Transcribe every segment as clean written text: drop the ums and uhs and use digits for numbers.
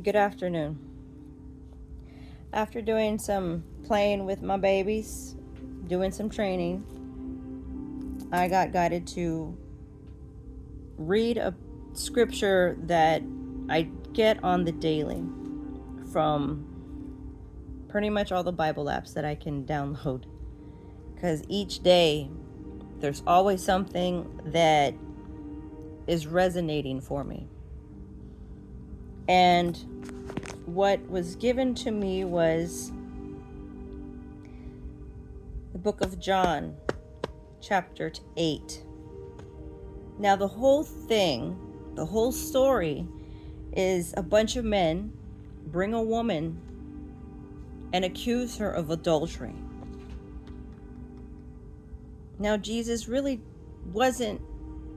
Good afternoon. After doing some playing with my babies, doing some training, I got guided to read a scripture that I get on the daily from pretty much all the Bible apps that I can download. Because each day there's always something that is resonating for me. And what was given to me was the book of John, chapter 8. Now, the whole story is a bunch of men bring a woman and accuse her of adultery. Now, Jesus really wasn't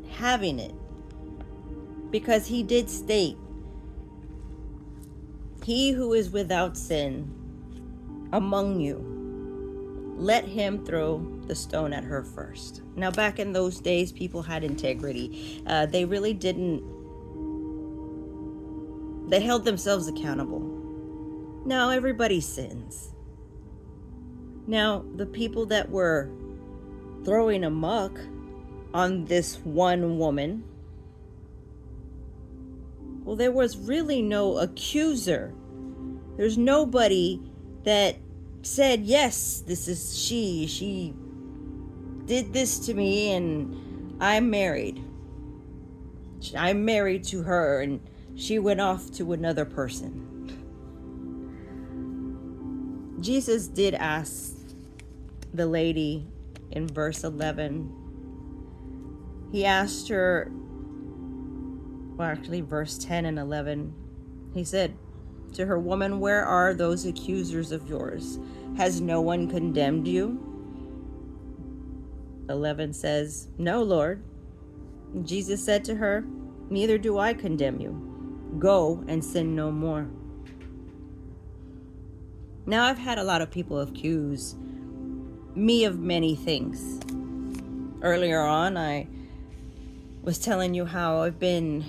having it, because he did state, "He who is without sin among you, let him throw the stone at her first." Now, back in those days, people had integrity. They really didn't, they held themselves accountable. Now, everybody sins. Now, the people that were throwing amok on this one woman, well, there was really no accuser. There's nobody that said, "Yes, this is she did this to me and I'm married to her and she went off to another person." Jesus did ask the lady in verse 11. He asked her, well, actually verse 10 and 11. He said to her, "Woman, where are those accusers of yours? Has no one condemned you?" 11 says, "No, Lord." And Jesus said to her, "Neither do I condemn you. Go and sin no more." Now, I've had a lot of people accuse me of many things. Earlier on, I was telling you how I've been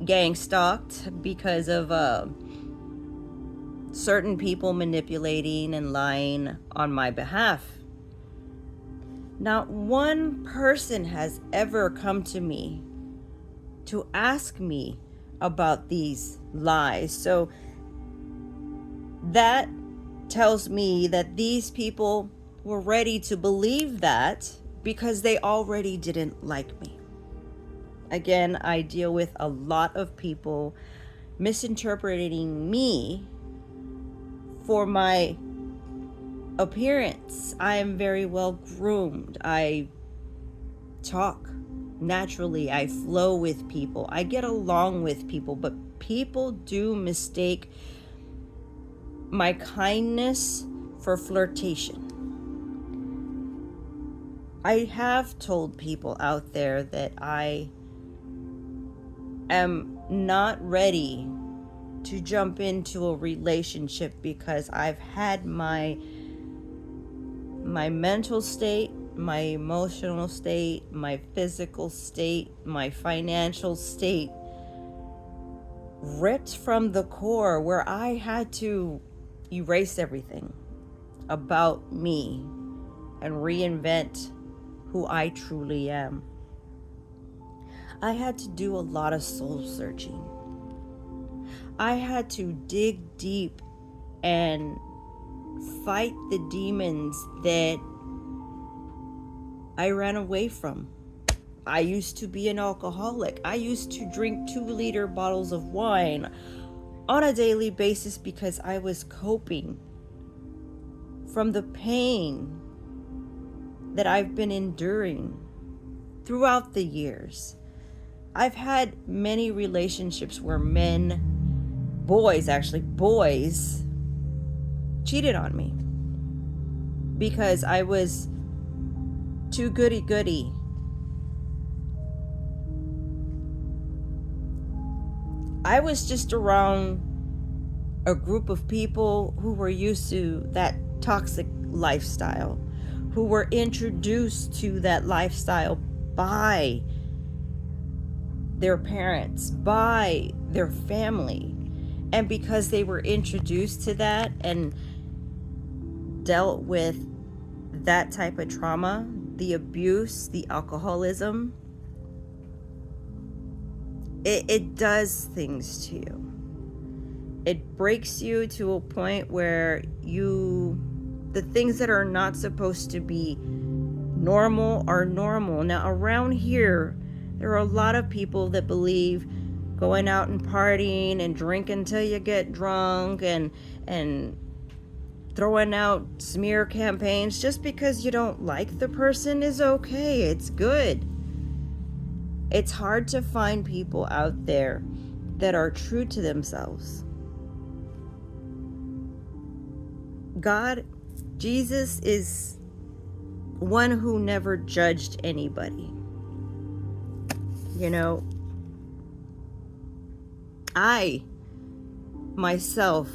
gang stalked because of certain people manipulating and lying on my behalf. Not one person has ever come to me to ask me about these lies. So that tells me that these people were ready to believe that because they already didn't like me. Again, I deal with a lot of people misinterpreting me for my appearance. I am very well groomed. I talk naturally. I flow with people. I get along with people, but people do mistake my kindness for flirtation. I have told people out there that I am not ready to jump into a relationship because I've had my mental state, my emotional state, my physical state, my financial state ripped from the core, where I had to erase everything about me and reinvent who I truly am. I had to do a lot of soul searching. I had to dig deep and fight the demons that I ran away from. I used to be an alcoholic. I used to drink 2-liter bottles of wine on a daily basis because I was coping from the pain that I've been enduring throughout the years. I've had many relationships where boys cheated on me because I was too goody-goody. I was just around a group of people who were used to that toxic lifestyle, who were introduced to that lifestyle by their parents, by their family. And because they were introduced to that and dealt with that type of trauma, the abuse, the alcoholism, it does things to you. It breaks you to a point where the things that are not supposed to be normal are normal. Now, around here, there are a lot of people that believe going out and partying and drinking till you get drunk and throwing out smear campaigns just because you don't like the person is okay. It's good. It's hard to find people out there that are true to themselves. God, Jesus, is one who never judged anybody. You know, I myself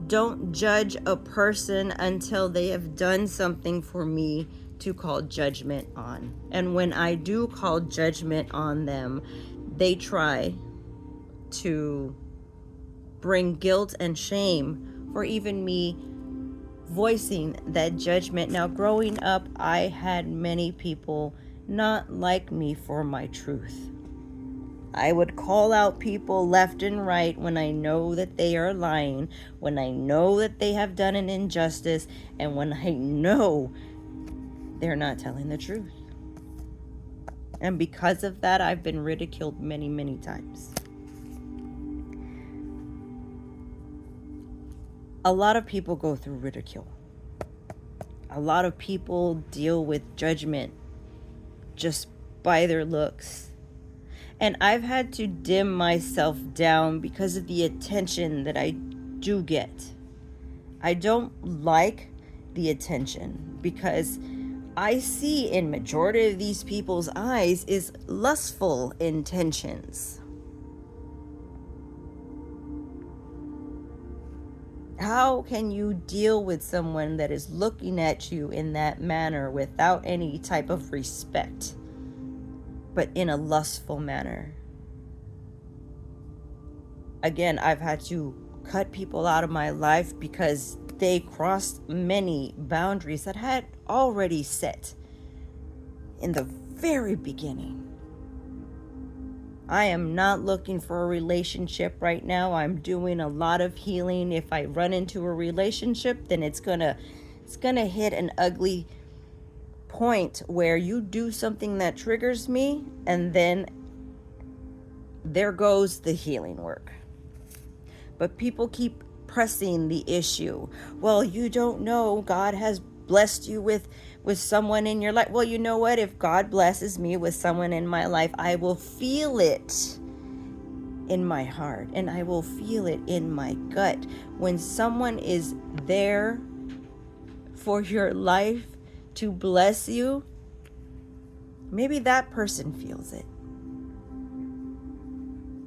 don't judge a person until they have done something for me to call judgment on. And when I do call judgment on them, they try to bring guilt and shame for even me voicing that judgment. Now, growing up, I had many people not like me for my truth. I would call out people left and right when I know that they are lying, when I know that they have done an injustice, and when I know they're not telling the truth. And because of that, I've been ridiculed many, many times. A lot of people go through ridicule. A lot of people deal with judgment just by their looks. And I've had to dim myself down because of the attention that I do get. I don't like the attention because I see in majority of these people's eyes is lustful intentions. How can you deal with someone that is looking at you in that manner without any type of respect, but in a lustful manner? Again, I've had to cut people out of my life because they crossed many boundaries that I had already set in the very beginning. I am not looking for a relationship right now. I'm doing a lot of healing. If I run into a relationship, then it's gonna hit an ugly point where you do something that triggers me, and then there goes the healing work. But people keep pressing the issue. Well, you don't know, God has blessed you with someone in your life. Well, you know what? If God blesses me with someone in my life, I will feel it in my heart and I will feel it in my gut. When someone is there for your life to bless you, maybe that person feels it.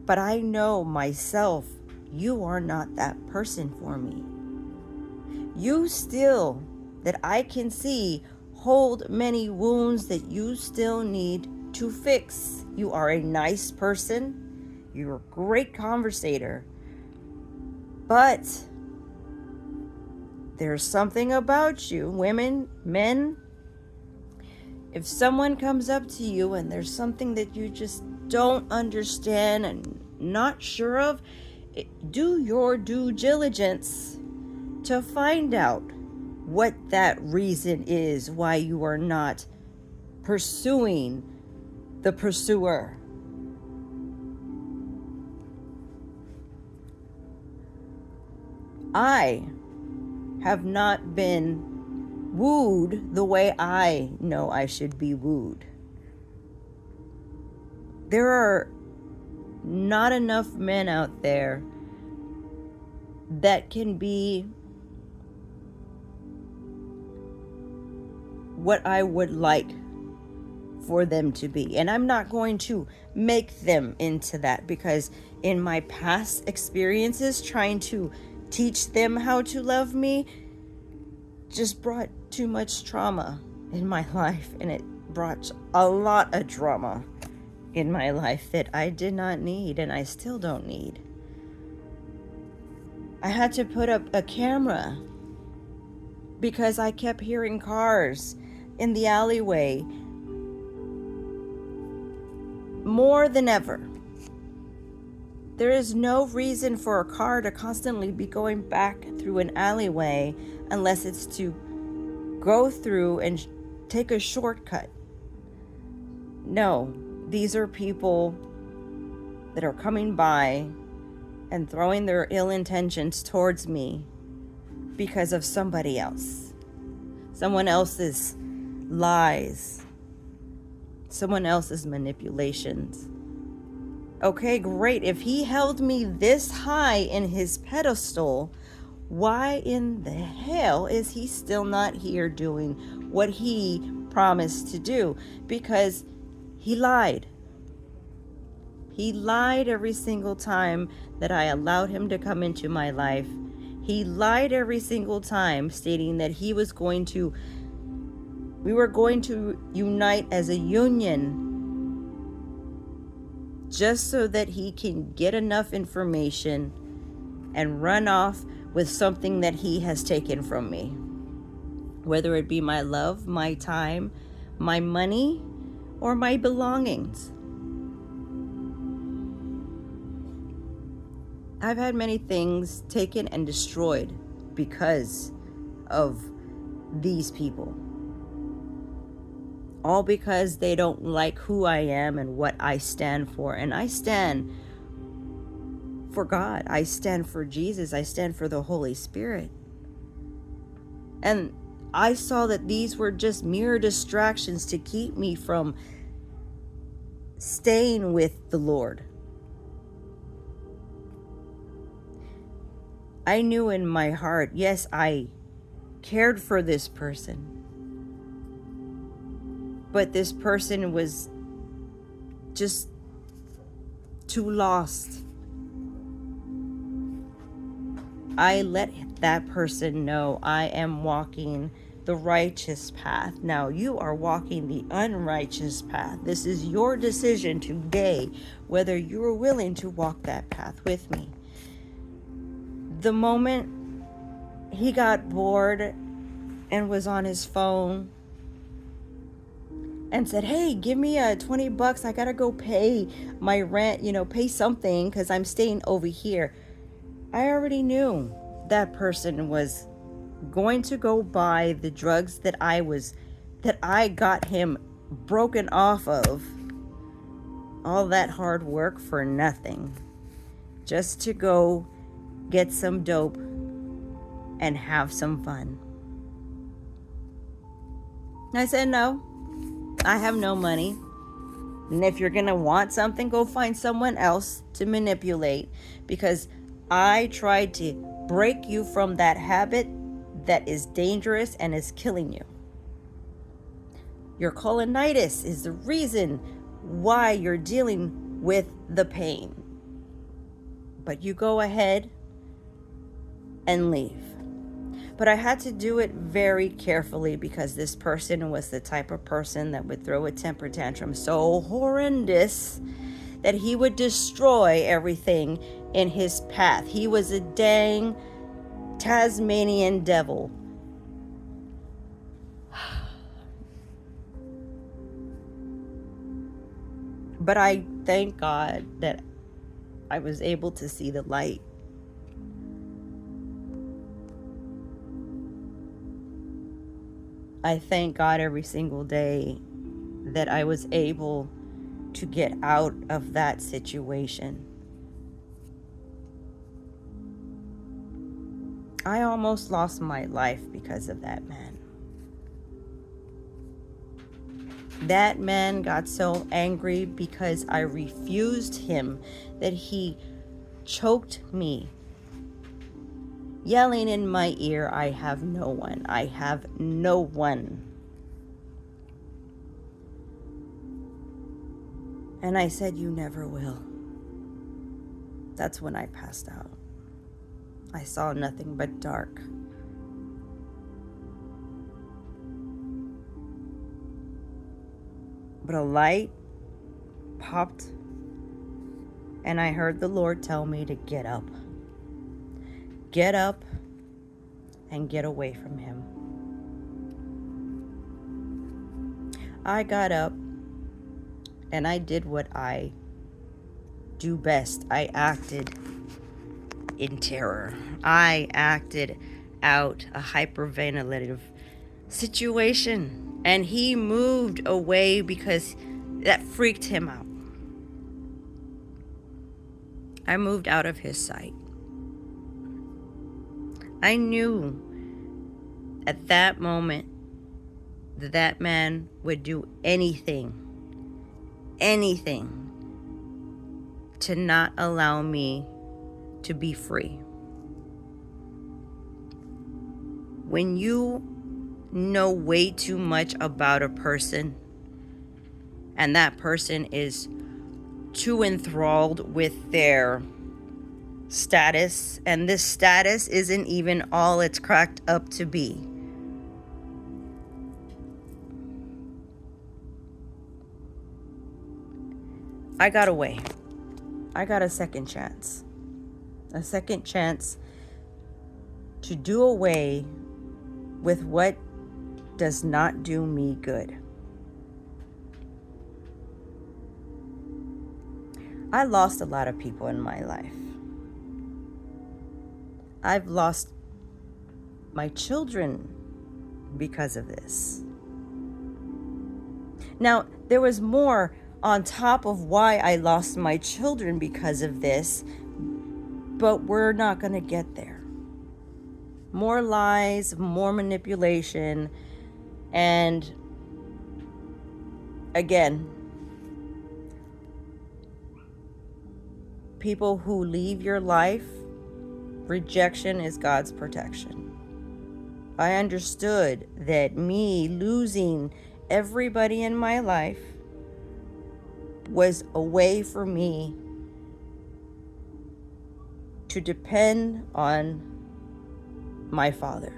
But I know myself, you are not that person for me. You still, that I can see, hold many wounds that you still need to fix. You are a nice person. You're a great conversator. But there's something about you, women, men. If someone comes up to you and there's something that you just don't understand and not sure of, do your due diligence to find out what that reason is why you are not pursuing the pursuer. I have not been wooed the way I know I should be wooed. There are not enough men out there that can be what I would like for them to be. And I'm not going to make them into that, because in my past experiences trying to teach them how to love me just brought too much trauma in my life, and it brought a lot of drama in my life that I did not need and I still don't need. I had to put up a camera because I kept hearing cars in the alleyway more than ever. There is no reason for a car to constantly be going back through an alleyway unless it's to go through and take a shortcut. No, these are people that are coming by and throwing their ill intentions towards me because of somebody else. Someone else's lies. Someone else's manipulations. Okay, great. If he held me this high in his pedestal, why in the hell is he still not here doing what he promised to do? Because he lied. He lied every single time that I allowed him to come into my life. He lied every single time, stating that we were going to unite as a union just so that he can get enough information and run off with something that he has taken from me. Whether it be my love, my time, my money, or my belongings. I've had many things taken and destroyed because of these people. All because they don't like who I am and what I stand for. And I stand for God. I stand for Jesus. I stand for the Holy Spirit. And I saw that these were just mere distractions to keep me from staying with the Lord. I knew in my heart, yes, I cared for this person. But this person was just too lost. I let that person know I am walking the righteous path. Now you are walking the unrighteous path. This is your decision today, whether you are willing to walk that path with me. The moment he got bored and was on his phone and said, hey, give me $20. I gotta go pay my rent, pay something because I'm staying over here. I already knew that person was going to go buy the drugs that I got him broken off of. All that hard work for nothing. Just to go get some dope and have some fun. I said, no, I have no money. And if you're going to want something, go find someone else to manipulate, because I tried to break you from that habit that is dangerous and is killing you. Your colonitis is the reason why you're dealing with the pain. But you go ahead and leave. But I had to do it very carefully because this person was the type of person that would throw a temper tantrum so horrendous that he would destroy everything in his path. He was a dang Tasmanian devil. But I thank God that I was able to see the light. I thank God every single day that I was able to get out of that situation. I almost lost my life because of that man. That man got so angry because I refused him that he choked me, yelling in my ear, I have no one. I have no one. And I said, you never will. That's when I passed out. I saw nothing but dark. But a light popped, and I heard the Lord tell me to get up. get up and get away from him. I got up and I did what I do best. I acted in terror. I acted out a hyperventilative situation, and he moved away because that freaked him out. I moved out of his sight. I knew at that moment that that man would do anything to not allow me to be free. When you know way too much about a person and that person is too enthralled with their status, and this status isn't even all it's cracked up to be. I got away. I got a second chance. A second chance to do away with what does not do me good. I lost a lot of people in my life. I've lost my children because of this. Now, there was more on top of why I lost my children because of this, but we're not going to get there. More lies, more manipulation, and again, people who leave your life, rejection is God's protection. I understood that me losing everybody in my life was a way for me to depend on my Father.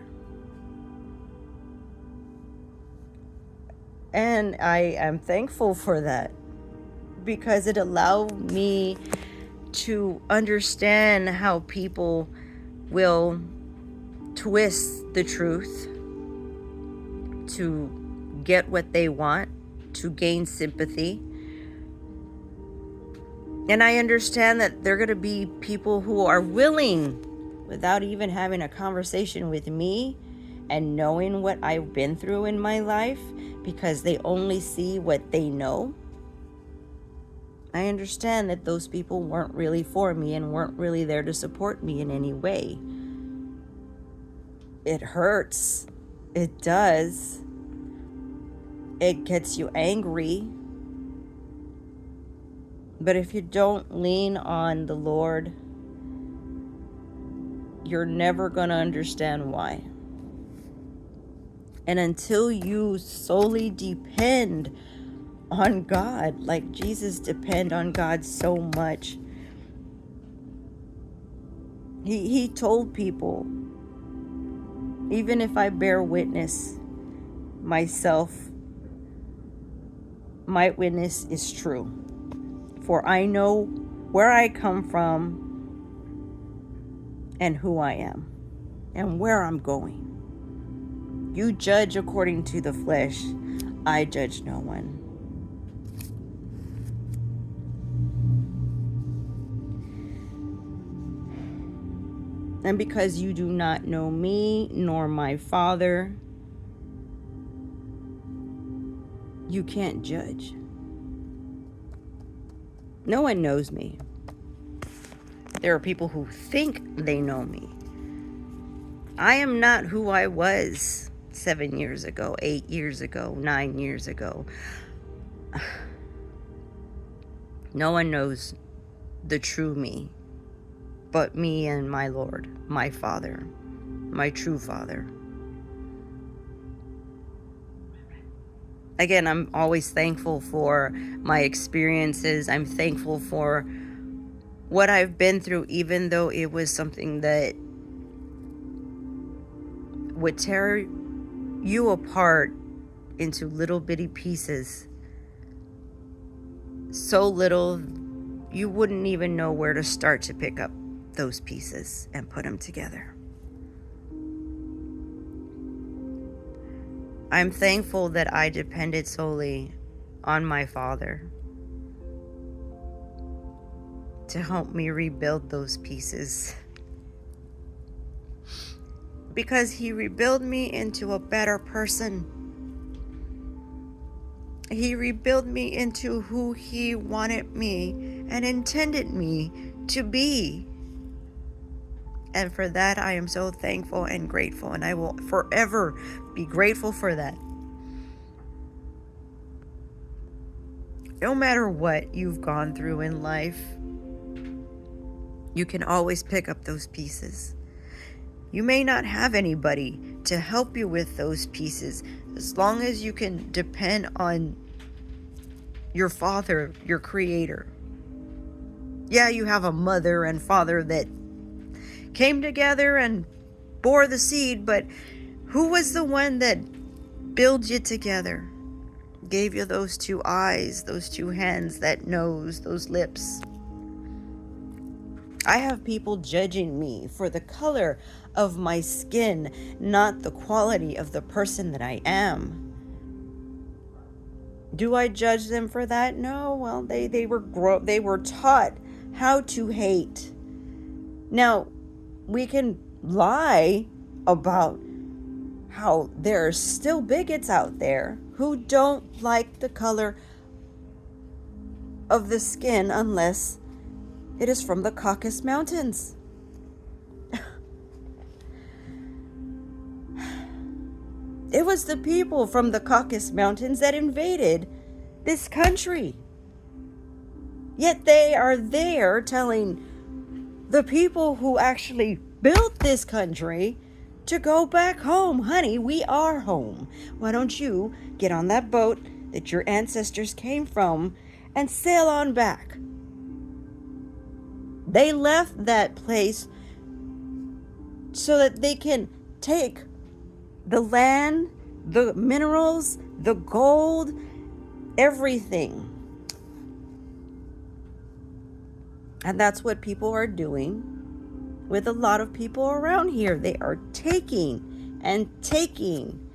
And I am thankful for that, because it allowed me to understand how people will twist the truth to get what they want, to gain sympathy. And I understand that there are going to be people who are willing, without even having a conversation with me and knowing what I've been through in my life, because they only see what they know. I understand that those people weren't really for me and weren't really there to support me in any way. It hurts. It does. It gets you angry. But if you don't lean on the Lord, you're never going to understand why. And until you solely depend on God, like Jesus depended on God so much, he told people, even if I bear witness myself, my witness is true. For I know where I come from and who I am and where I'm going. You judge according to the flesh. I judge no one. And because you do not know me nor my Father, you can't judge. No one knows me. There are people who think they know me. I am not who I was 7 years ago, 8 years ago, 9 years ago. No one knows the true me but me and my Lord, my Father, my true Father. Again, I'm always thankful for my experiences. I'm thankful for what I've been through, even though it was something that would tear you apart into little bitty pieces. So little, you wouldn't even know where to start to pick up those pieces and put them together. I'm thankful that I depended solely on my Father to help me rebuild those pieces, because He rebuilt me into a better person. He rebuilt me into who He wanted me and intended me to be. And for that, I am so thankful and grateful, and I will forever be grateful for that. No matter what you've gone through in life, you can always pick up those pieces. You may not have anybody to help you with those pieces, as long as you can depend on your Father, your Creator. Yeah, you have a mother and father that came together and bore the seed, but who was the one that built you together? Gave you those two eyes, those two hands, that nose, those lips. I have people judging me for the color of my skin, not the quality of the person that I am. Do I judge them for that? No. Well, they were taught how to hate. Now, we can lie about how there are still bigots out there who don't like the color of the skin unless it is from the Caucasus Mountains. It was the people from the Caucasus Mountains that invaded this country. Yet they are there telling the people who actually built this country to go back home. Honey, we are home. Why don't you get on that boat that your ancestors came from and sail on back? They left that place so that they can take the land, the minerals, the gold, everything. And that's what people are doing with a lot of people around here. They are taking and taking.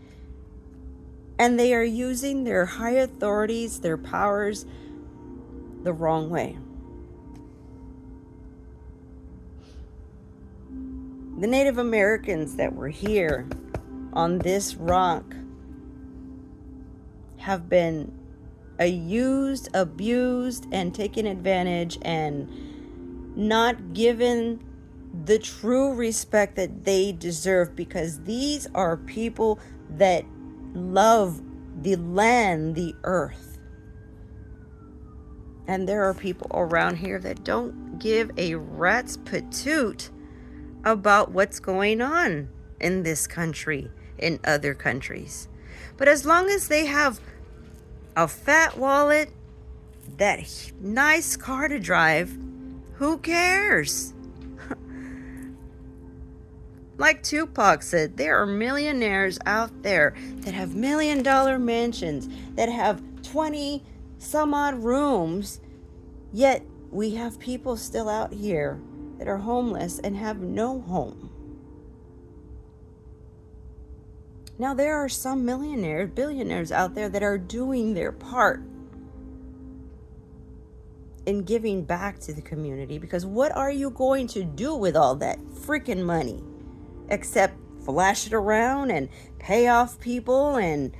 And they are using their high authorities, their powers, the wrong way. The Native Americans that were here on this rock have been used, abused, and taken advantage and not given the true respect that they deserve, because these are people that love the land, the earth. And there are people around here that don't give a rat's patoot about what's going on in this country, in other countries. But as long as they have a fat wallet, that nice car to drive, who cares? Like Tupac said, there are millionaires out there that have $1 million mansions, that have 20 some odd rooms, yet we have people still out here that are homeless and have no home. Now, there are some millionaires, billionaires out there that are doing their part in giving back to the community, because what are you going to do with all that freaking money except flash it around and pay off people and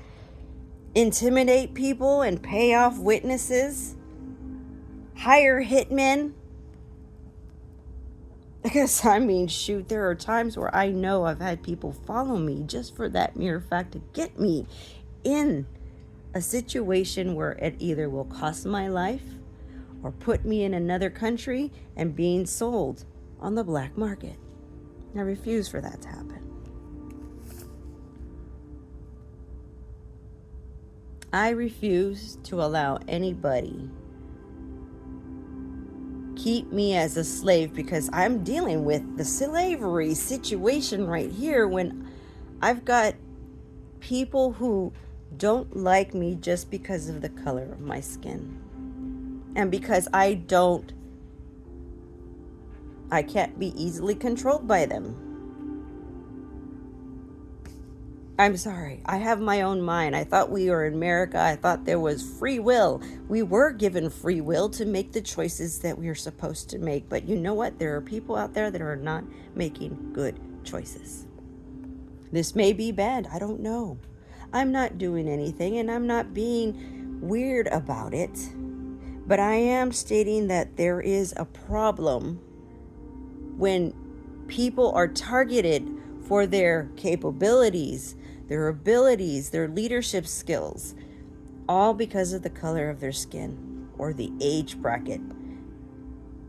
intimidate people and pay off witnesses, hire hitmen? Because, I mean, shoot, there are times where I know I've had people follow me just for that mere fact to get me in a situation where it either will cost my life or put me in another country and being sold on the black market. I refuse for that to happen. I refuse to allow anybody keep me as a slave, because I'm dealing with the slavery situation right here when I've got people who don't like me just because of the color of my skin, and because I don't I can't be easily controlled by them. I'm sorry. I have my own mind. I thought we were in America. I thought there was free will. We were given free will to make the choices that we are supposed to make. But you know what? There are people out there that are not making good choices. This may be bad. I don't know. I'm not doing anything and I'm not being weird about it. But I am stating that there is a problem when people are targeted for their capabilities, their abilities, their leadership skills, all because of the color of their skin or the age bracket.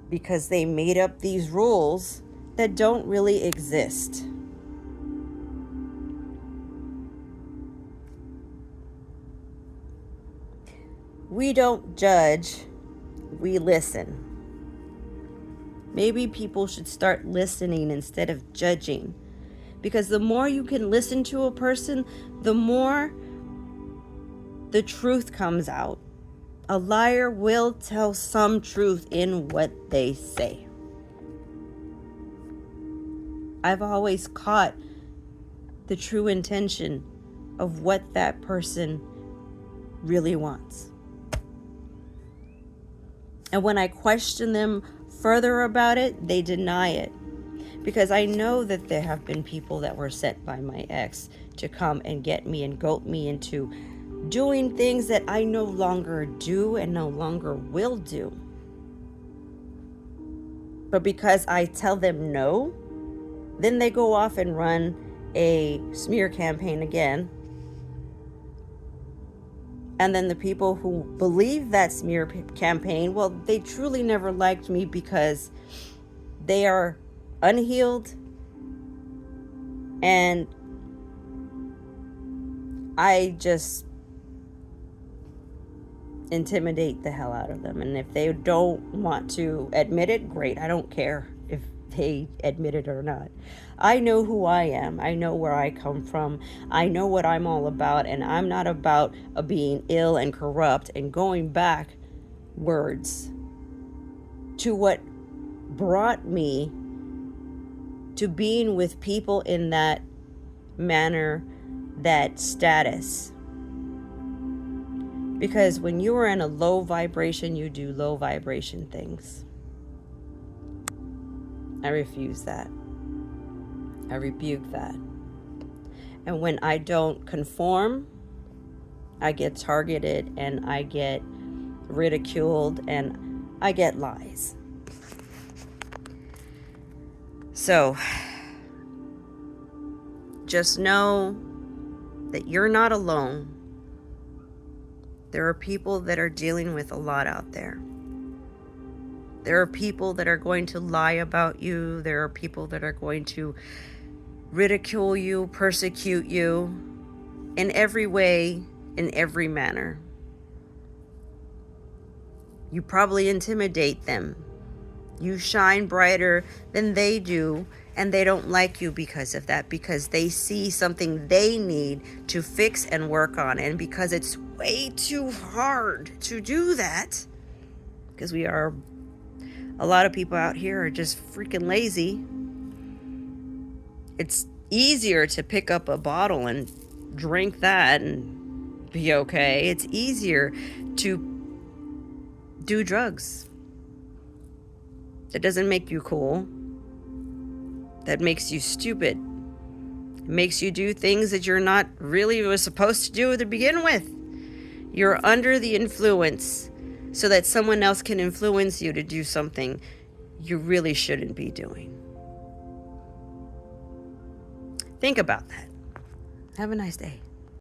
Because they made up these rules that don't really exist. We don't judge, we listen. Maybe people should start listening instead of judging. Because the more you can listen to a person, the more the truth comes out. A liar will tell some truth in what they say. I've always caught the true intention of what that person really wants. And when I question them further about it, they deny it. Because I know that there have been people that were sent by my ex to come and get me and goat me into doing things that I no longer do and no longer will do. But because I tell them no, then they go off and run a smear campaign again. And then the people who believe that smear campaign, well, they truly never liked me because they are unhealed, and I just intimidate the hell out of them. And if they don't want to admit it, great. I don't care if they admit it or not. I know who I am. I know where I come from. I know what I'm all about, and I'm not about being ill and corrupt and going backwards to what brought me to being with people in that manner, that status. Because when you are in a low vibration, you do low vibration things. I refuse that. I rebuke that. And when I don't conform, I get targeted and I get ridiculed and I get lies. So, just know that you're not alone. There are people that are dealing with a lot out there. There are people that are going to lie about you. There are people that are going to ridicule you, persecute you in every way, in every manner. You probably intimidate them. You shine brighter than they do, and they don't like you because of that, because they see something they need to fix and work on. And because it's way too hard to do that, because a lot of people out here are just freaking lazy. It's easier to pick up a bottle and drink that and be okay. It's easier to do drugs. That doesn't make you cool. That makes you stupid. It makes you do things that you're not really was supposed to do to begin with. You're under the influence so that someone else can influence you to do something you really shouldn't be doing. Think about that. Have a nice day.